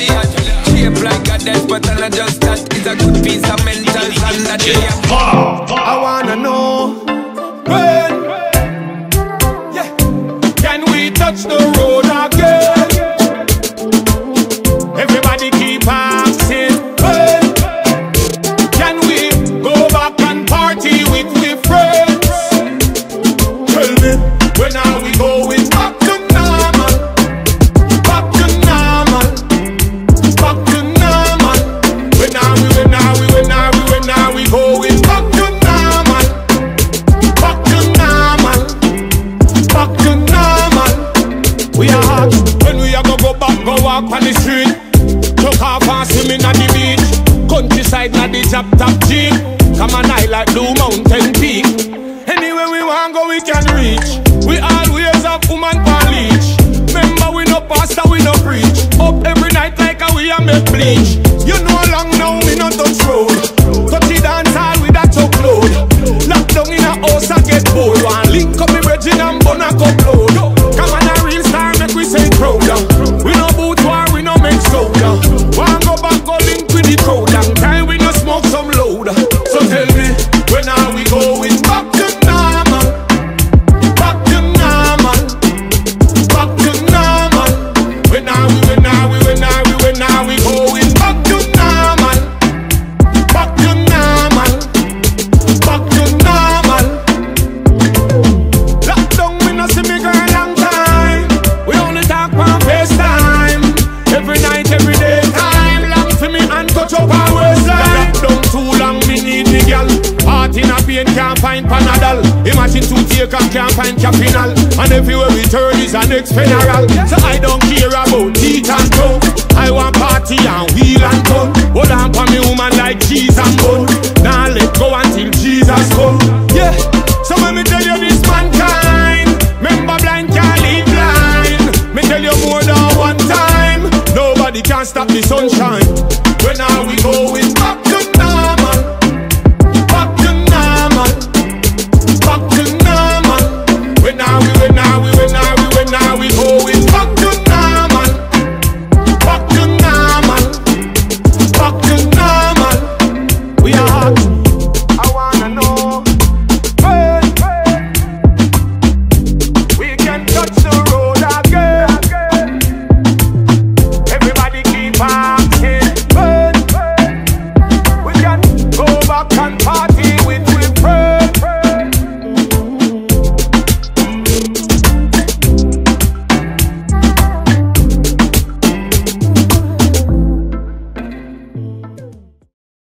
hot. Shape like a death, but not just that. It's a good piece of mental sanity. I wanna know when, yeah, can we touch the road again? Everybody keep asking when, can we go back and party with we friends? Tell me, when are we going back to normal? Back to normal, back to normal. When are we going back to normal? Back to normal, back to normal. We are hot when we are go back, go walk on the street. Took off and swimming on the beach. Countryside na the top jeep. Come on, I like Blue Mountain Peak. Anywhere we want go, we can reach. We always have woman for leech. Remember, we no pastor, we no preach. Up every night like a we a make bleach. You know long now, we no touch road. Touch the dance hall with a truckload. Lock down in a house and get bored. One link up me bridging and bun a cup load. Come on, a real star make we say proud. We no boot war, we no make soda. One go back, go link with the crowd. Long time we no smoke some load. So tell me, when are we going back to normal? Back to normal, back to normal. When are we going back to normal? Back to normal, back to normal. Lockdown, we no see me girl long time. We only talk on FaceTime. Every night, every day time. Long for me and touch up our waistline. Lockdown too long, me need me girl. Heart in a pain, can't find Panadol. Imagine to take and can't find Capinal. And everywhere we turn is an next funeral. So I don't care about teeth and tongue. I want party and wheel and gun. Hold on for me woman like cheese and bun. Now let go until Jesus come. Yeah, so let me tell you this mankind. Remember blind can't lead blind. Me tell you more than one time. Nobody can stop the sunshine. When are we going